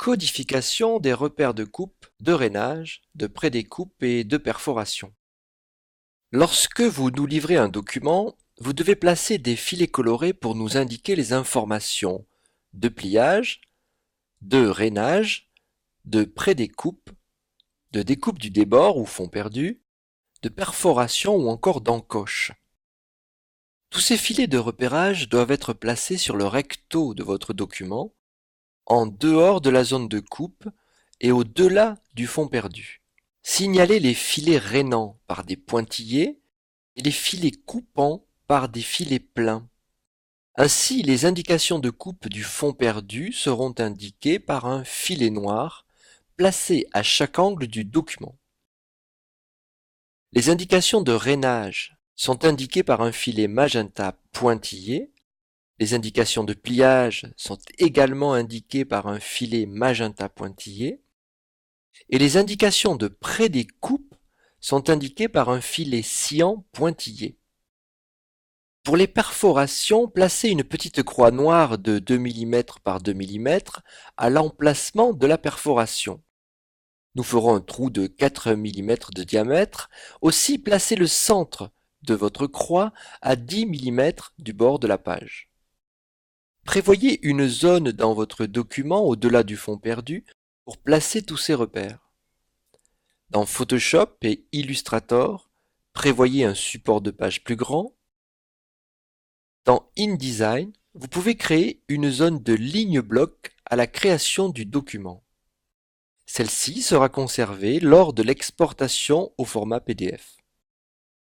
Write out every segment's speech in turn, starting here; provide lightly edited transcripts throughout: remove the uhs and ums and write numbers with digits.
Codification des repères de coupe, de rainage, de prédécoupe et de perforation. Lorsque vous nous livrez un document, vous devez placer des filets colorés pour nous indiquer les informations de pliage, de rainage, de prédécoupe, de découpe du débord ou fond perdu, de perforation ou encore d'encoche. Tous ces filets de repérage doivent être placés sur le recto de votre document, en dehors de la zone de coupe et au-delà du fond perdu. Signalez les filets rainants par des pointillés et les filets coupants par des filets pleins. Ainsi, les indications de coupe du fond perdu seront indiquées par un filet noir placé à chaque angle du document. Les indications de rainage sont indiquées par un filet magenta pointillé. Les indications de pliage sont également indiquées par un filet magenta pointillé. Et les indications de prédécoupe sont indiquées par un filet cyan pointillé. Pour les perforations, placez une petite croix noire de 2 mm par 2 mm à l'emplacement de la perforation. Nous ferons un trou de 4 mm de diamètre. Aussi, placez le centre de votre croix à 10 mm du bord de la page. Prévoyez une zone dans votre document au-delà du fond perdu pour placer tous ces repères. Dans Photoshop et Illustrator, prévoyez un support de page plus grand. Dans InDesign, vous pouvez créer une zone de ligne bloc à la création du document. Celle-ci sera conservée lors de l'exportation au format PDF.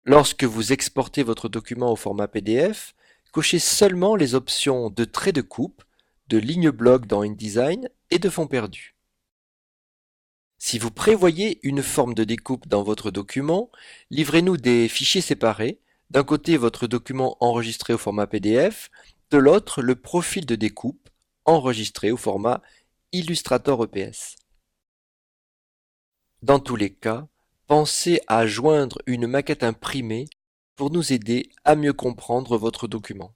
Lorsque vous exportez votre document au format PDF, cochez seulement les options de trait de coupe, de ligne bloc dans InDesign et de fond perdu. Si vous prévoyez une forme de découpe dans votre document, livrez-nous des fichiers séparés. D'un côté, votre document enregistré au format PDF, de l'autre, le profil de découpe enregistré au format Illustrator EPS. Dans tous les cas, pensez à joindre une maquette imprimée pour nous aider à mieux comprendre votre document.